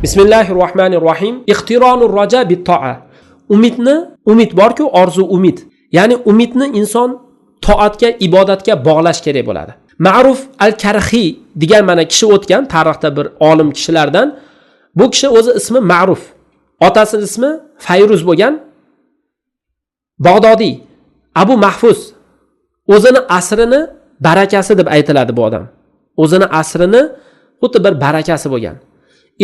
Bismillahirrohmanirrohim. Ixtironur roja bit-to'a. Umid borku, orzu umid. Ya'ni umidni inson toatga, ibodatga bog'lash kerak bo'ladi. Ma'ruf al-Karxiy degan mana kishi o'tgan tarixda bir olim kishilardan. Bu kishi o'zi ismi Ma'ruf. Otasining ismi Fayruz bo'lgan. Bag'dodiy. Abu Mahfuz. O'zini asrini barakasi deb aytiladi bu odam. O'zini asrini xuddi bir barakasi bo'lgan.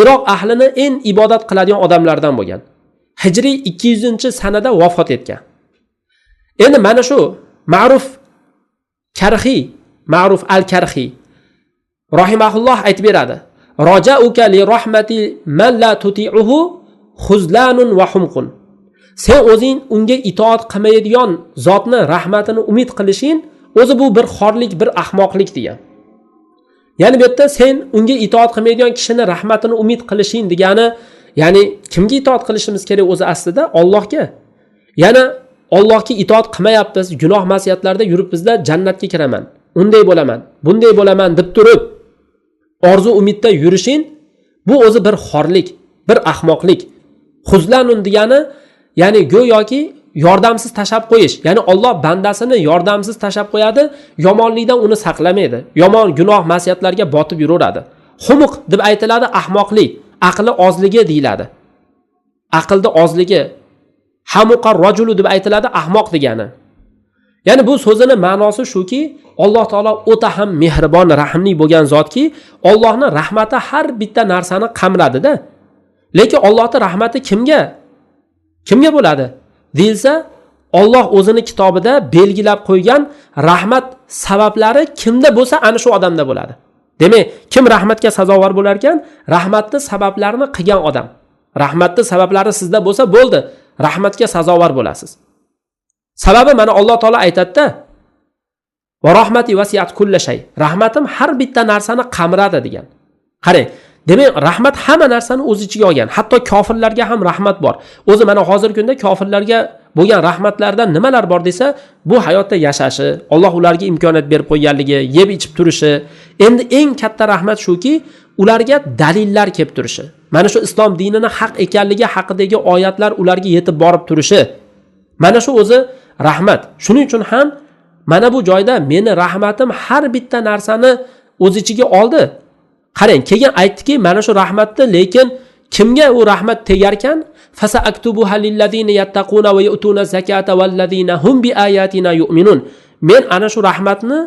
Iroq ahlini eng ibodat qiladigan odamlardan bo'lgan. Hijriy 200-sanada vafot etgan. Endi mana shu Ma'ruf al-Karxiy rahimahulloh aytib beradi. Roja'uka li rahmati man la tuti'uhu khuzlanun va humqun. Sen o'zing unga itoat qilmaydigan zotni rahmatini umid qilishing o'zi bu bir xorlik, bir ahmoqlik degan. Ya'ni bu yerda sen unga itoat qilmaydigan kishini rahmatini umid qilishing degani, ya'ni kimga itoat qilishimiz kerak o'zi aslida? Allohga. Yana Allohga itoat qilmayapmiz, gunoh ma'siyatlarda yuribmizlar, jannatga kiraman, unday bo'laman, bunday bo'laman deb turib orzu umidda yurishing bu o'zi bir xorlik, bir ahmoqlik. Xuzlanun degani ya'ni go'yoki yordamsiz tashab qo'yish. Ya'ni Alloh bandasini yordamsiz tashab qo'yadi, yomonlikdan uni saqlamaydi. Yomon gunoh ma'siyatlarga botib yuraveradi. Humuq deb aytiladi, ahmoqlik, aqli ozligi deyiladi. Aqlda ozligi. Hamuqar rajulu deb aytiladi, ahmoq degani. Ya'ni bu so'zini ma'nosi shuki, Alloh taolo o'ta ham mehribon, rahimli bo'lgan zotki, Allohning rahmati har bitta narsani qamradi-da. Lekin Allohning rahmati kimga bo'ladi? Deyilsa, Alloh o'zini kitobida belgilab qo'ygan rahmat sabablari kimda bo'lsa, ana shu odamda bo'ladi. Demak, kim rahmatga sazovor bo'lar ekan? Rahmatning sabablarini qilgan odam. Rahmatning sabablari sizda bo'lsa, bo'ldi, rahmatga sazovor bo'lasiz. Sababi mana Alloh taolo aytadi-da: "Va rahmati vasiyat kulli shay." Rahmatim har bitta narsani qamradi degan. Qarang, demak, rahmat hamma narsani o'z ichiga olgan. Hatto kofirlarga ham rahmat bor. O'zi mana hozirgi kunda kofirlarga bo'lgan rahmatlardan nimalar bor desa, bu hayotda yashashi, Alloh ularga imkoniyat berib qo'yganligi, yeb ichib turishi. Endi eng katta rahmat shuki, ularga dalillar kelib turishi. Mana shu islom dinini haq ekanligi haqidagi oyatlar ularga yetib borib turishi. Mana shu o'zi rahmat. Shuning uchun ham mana bu joyda meni rahmatim har bitta narsani o'z ichiga oldi. Qarang, keyin aytdiki, mana shu rahmatni lekin kimga u rahmat tegar ekan? Fasa aktubuha lillazina yattaquna va yu'tuna zakata vallazina hum bi ayatina yu'minun. Men ana shu rahmatni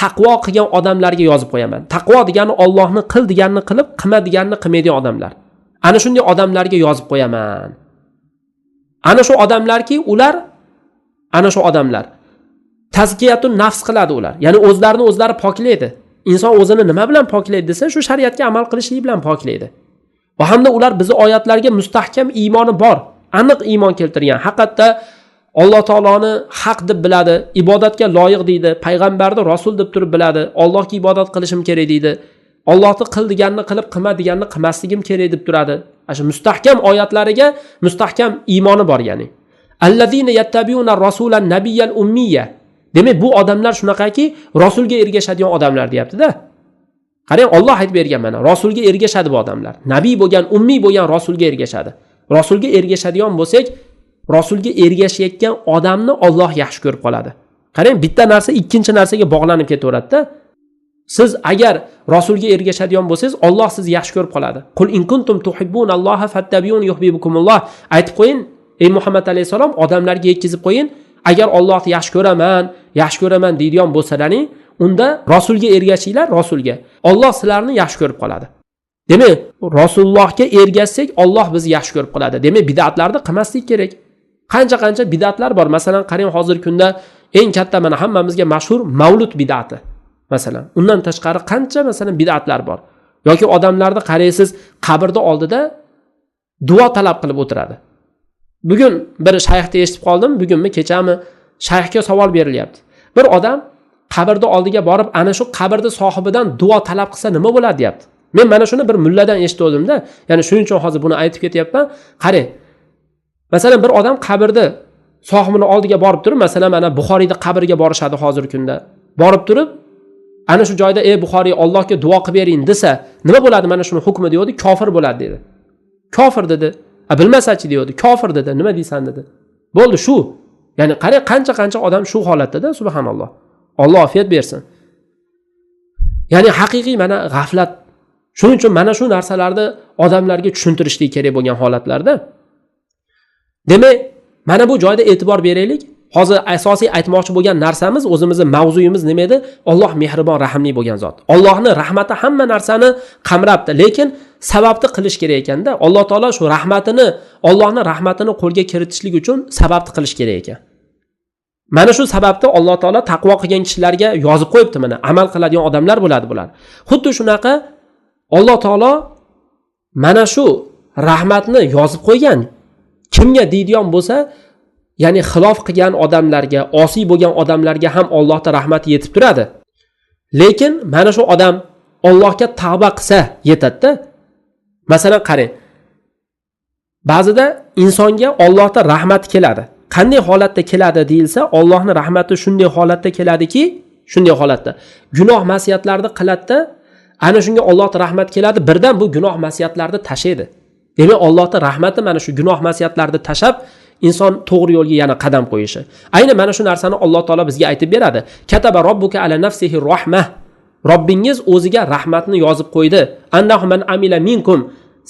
taqvo qilgan odamlarga yozib qo'yaman. Taqvo degani Allohni qil deganini qilib, qilma deganini qilmaydigan odamlar. Ana shunday odamlarga yozib qo'yaman. Ana shu odamlarki, ana shu odamlar tazkiyatun nafs qiladi ular. Ya'ni o'zlarini o'zlari poklaydi. Inson o'zini nima bilan poklaydi desa, shu shariatga amal qilishligi bilan poklaydi. Va hamda ular bizni oyatlarga mustahkam iymoni bor, aniq iymon keltirgan. Haqiqatda Alloh taoloni haq deb biladi, ibodatga loyiq deydi, payg'ambarni rasul deb turib biladi, Allohga ibodat qilishim kerak deydi. Allohni qil deganini qilib, qilma deganini qilmasligim kerak deb turadi. Shu mustahkam oyatlariga mustahkam iymoni bor ya'ni. Allazina yattabi'una rasulan nabiyyal ummiyya. Demak, bu odamlar shunaqaki, rasulga ergashadigan odamlar deyapti-da. Qarang, Alloh aytib bergan mana, rasulga ergashadi bu odamlar. Nabiy bo'lgan, ummiy bo'lgan rasulga ergashadi. Rasulga ergashadigan bo'lsak, rasulga ergashayotgan odamni Alloh yaxshi ko'rib qoladi. Qarang, bitta narsa ikkinchi narsaga bog'lanib ketaveradi-da. Siz agar rasulga ergashadigan bo'lsangiz, Alloh sizni yaxshi ko'rib qoladi. Qul in kuntum tuhibbunalloha fattabi'un yuhibbukumulloh. Aytib qo'yin, ey Muhammad alayhisalom, odamlarga yetkazib qo'yin, agar Allohni yaxshi ko'raman deydigan bo'lsalaring, unda rasulga ergashinglar, rasulga. Alloh sizlarni yaxshi ko'rib qoladi. Demak, Rasulullohga ergashsak, Alloh bizni yaxshi ko'rib qoladi. Demak, bid'atlarni qilmaslik kerak. Qancha bid'atlar bor. Masalan, qarang, hozirgi kunda eng katta mana hammamizga mashhur Mavlud bid'ati. Masalan, undan tashqari qancha masalan bid'atlar bor. Yoki odamlarni qaraysiz, qabrda oldida duo talab qilib o'tiradi. Bugun bir shayxni eshitib qoldim, bugunmi, kechami, shayxga savol berilyapti. Bir odam qabrda oldiga borib, ana shu qabrda sohibidan duo talab qilsa nima bo'ladi deyapti. Men mana shuni bir mulladan eshitdim-da. Ya'ni shuning uchun hozir buni aytib ketyapman. Qarang. Masalan, bir odam qabrda sohibini oldiga borib turib, masalan, mana Buxoriyda qabrga borishadi hozirgi kunda. Borib turib, ana shu joyda ey Buxoriy, Allohga duo qilib bering desa, nima bo'ladi? Mana shuni hukmi deydi, kofir bo'ladi dedi. Kofir dedi. Bilmasachi deydi. Kofir dedi. Nima deysan dedi. Bo'ldi shu. Ya'ni qarang qancha odam shu holatda-da, subhanalloh. Alloh ofiyat bersin. Ya'ni haqiqiy mana g'aflat. Shuning uchun mana shu narsalarni odamlarga tushuntirishlik kerak bo'lgan holatlarda. Demak, mana bu joyda e'tibor beraylik. Hozir asosiy aytmoqchi bo'lgan narsamiz, o'zimizning mavzuyimiz nima edi? Alloh mehribon, rahimli bo'lgan zot. Allohning rahmati hamma narsani qamrabdi, lekin sababni qilish kerak ekanda. Alloh taolo shu rahmatini, Allohning rahmatini qo'lga kiritishlik uchun sababni qilish kerak ekan. Mana shu sababni Alloh taolo taqvo qilgan kishilarga yozib qo'yibdi mana. Amal qiladigan odamlar bo'ladi bular. Xuddi shunaqa Alloh taolo mana shu rahmatni yozib qo'ygan. Kimga deydigan bo'lsa, ya'ni xilof qilgan odamlarga, osiy bo'lgan odamlarga ham Allohning rahmati yetib turadi. Lekin mana shu odam Allohga tavba qilsa yetadi-da. Masalan qarang. Ba'zida insonga Allohning rahmati keladi. Qanday holatda keladi deyilsa, Allohning rahmati shunday holatda keladiki, shunday holatda. Gunoh ma'siyatlarni qiladi-da, ana shunga Allohning rahmati keladi, birdan bu gunoh ma'siyatlarni tashlaydi. Demak, Allohning rahmati mana shu gunoh ma'siyatlarni tashab, inson to'g'ri yo'lga yana qadam qo'yishi. Ayni mana shu narsani Alloh taolo bizga aytib beradi. Kataba robbuka ala nafsihi rahmah. Robbingiz o'ziga rahmatni yozib qo'ydi. Annahu man amila minkum.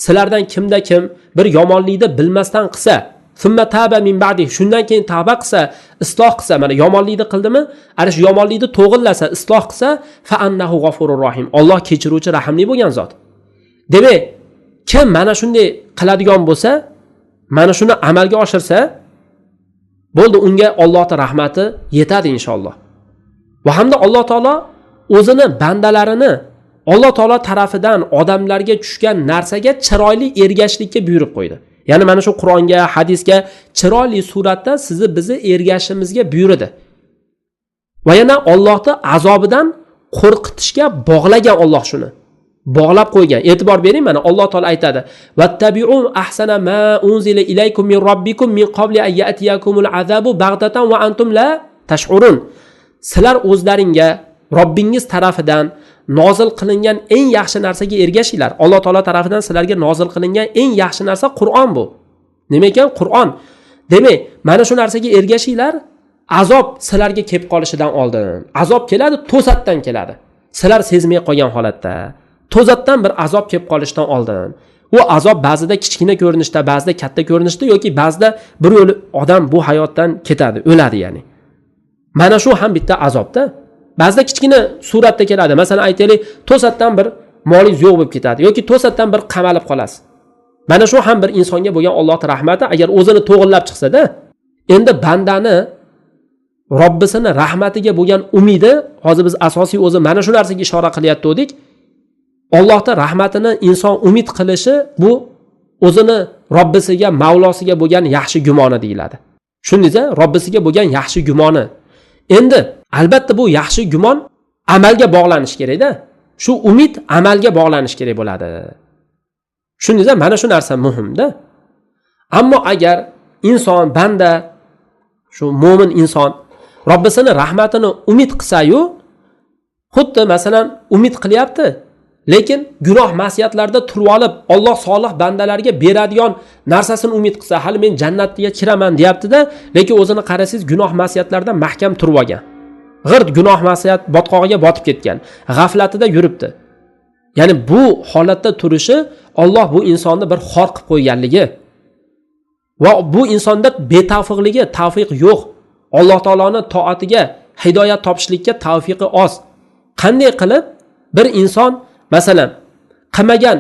Sizlardan kimda kim bir yomonlikni bilmasdan qilsa, thumma taba min ba'di, shundan keyin tavba qilsa, isloh qilsa, mana yomonlikni qildimi? Ana shu yomonlikni to'g'rilasa, isloh qilsa, fa annahu g'afurur rahim. Alloh kechiruvchi, rahimli bo'lgan zot. Demak, kim mana shunday qiladigan bo'lsa, mana shuni amalga oshirsa, bo'ldi, unga Allohning rahmati yetadi inshaalloh. Va hamda Alloh taolo o'zini bandalarini Alloh taolo tarafidan odamlarga tushgan narsaga chiroyli ergashishlikka buyurib qo'ydi. Ya'ni mana shu Qur'onga, hadisga chiroyli suratda sizni bizni ergashishimizga buyurdi. Va yana Allohning azobidan qo'rqitishga bog'lagan Alloh shuni. Bog'lab qo'ygan. E'tibor bering, mana Alloh taolo aytadi: "Vattabi'u ahsana ma unzila ilaykum min robbikum min qabli an ya'tiyakumul azabu baghtatan va antum la tash'urun." Sizlar o'zlaringga Robbingiz tarafidan nozil qilingan eng yaxshi narsaga ergashinglar. Alloh taolo tarafidan sizlarga nozil qilingan eng yaxshi narsa Qur'on bu. Nima ekan? Qur'on. Demak, mana shu narsaga ergashinglar, azob sizlarga kelib qolishidan oldin. Azob keladi, to'satdan keladi. Sizlar sezmay qolgan holatda. To'satdan bir azob kelib qolishidan oldin. U azob ba'zida kichkina ko'rinishda, ba'zida katta ko'rinishda yoki ba'zida bir yo'l odam bu hayotdan ketadi, o'ladi ya'ni. Mana shu ham bitta azobda. Ba'zida kichkina suratda keladi. Masalan aytaylik, to'satdan bir molingiz yo'q bo'lib ketadi yoki to'satdan bir qamalib qolasiz. Mana shu ham bir insonga bo'lgan Allohning rahmati agar o'zini to'g'irlab chiqsa-da, endi bandani Robbisini rahmatiga bo'lgan umidi, hozir biz asosiy o'zi mana shu narsaga ishora qilyapti edik. Allohning rahmatini inson umid qilishi bu o'zini Robbisiga, Mavlosiga bo'lgan yaxshi gumoni deyiladi. Shundaysa, Robbisiga bo'lgan yaxshi gumoni. Endi albatta bu yaxshi gumon amalga bog'lanish kerak-da. Shu umid amalga bog'lanish kerak bo'ladi. Shundaysa mana shu narsa muhimda. Ammo agar inson, banda, shu mo'min inson Robbisini rahmatini umid qilsa-yu, xuddi masalan umid qilyapti, lekin gunoh ma'siyatlarda turib olib, Alloh solih bandalarga beradigan narsasini umid qilsa, hali men jannatga kiraman deyapti-da, lekin o'zini qarasangiz gunoh ma'siyatlardan mahkam turib olgan. G'irt gunoh ma'siyat botqog'iga botib ketgan, g'aflatida yuribdi. Ya'ni bu holatda turishi Alloh bu insonni bir xor qilib qo'yganligi va bu insonda betavfiqligi, tavfiq yo'q. Alloh taoloning toatiga, hidoyat topishlikka tavfiqi oz. Qanday qilib bir inson masalan qilmagan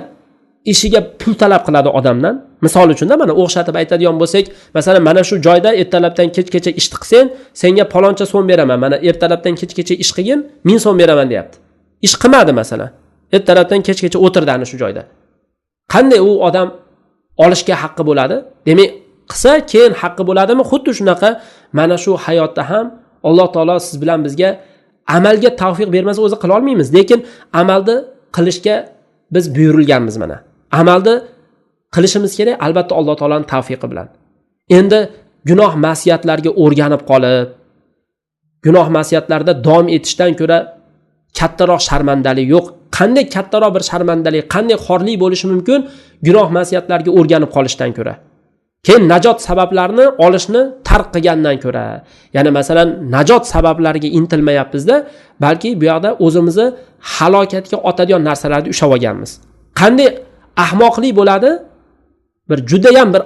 ishiga pul talab qiladi odamdan? Misol uchun-da mana o'xshatib aytadigan bo'lsak, masalan mana shu joyda ertalabdan kechgacha ish qilsang, senga paloncha so'm beraman. Mana ertalabdan kechgacha ish qilgin, 1000 so'm beraman deyapti. Ish qilmadi masalan. Ertalabdan kechgacha o'tirdi ana shu joyda. Qanday u odam olishga haqqi bo'ladi? Demak, qilsa keyin haqqi bo'ladimi? Xuddi shunaqa mana shu hayotda ham Alloh taolo siz bilan bizga amalga tavfiq bermasa o'zi qila olmaymiz, lekin amalni qilishga biz buyurilganmiz mana. Amalni qilishimiz kerak, albatta Alloh taolaning tavfiqi bilan. Endi gunoh ma'siyatlarga o'rganib qolib, gunoh ma'siyatlarda davom etishdan ko'ra kattaroq sharmandalik yo'q. qanday kattaroq bir sharmandalik, qanday xorlik bo'lishi mumkin gunoh masiyatlarga o'rganib qolishdan ko'ra. Keyin najot sabablarini olishni tark qilgandan ko'ra, ya'ni masalan najot sabablariga intilmayapmizda, balki bu yoqda o'zimizni halokatga otadigan narsalarni ushlab olganmiz. Qanday ahmoqlik bo'ladi? Juda ham bir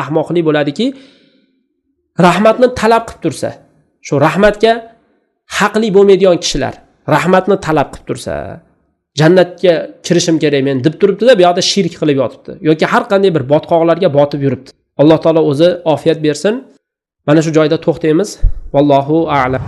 ahmoqlik bo'ladiki, rahmatni talab qilib tursa, shu rahmatga haqli bo'lmaydigan kishilar rahmatni talab qilib tursa, jannatga kirishim kerak men deb turibdi-da, bu yoqda shirk qilib yotibdi yoki har qanday bir botqoqlarga botib yuribdi. Alloh taolo o'zi ofiyat bersin. Mana shu joyda to'xtaymiz. Vallohu a'lam.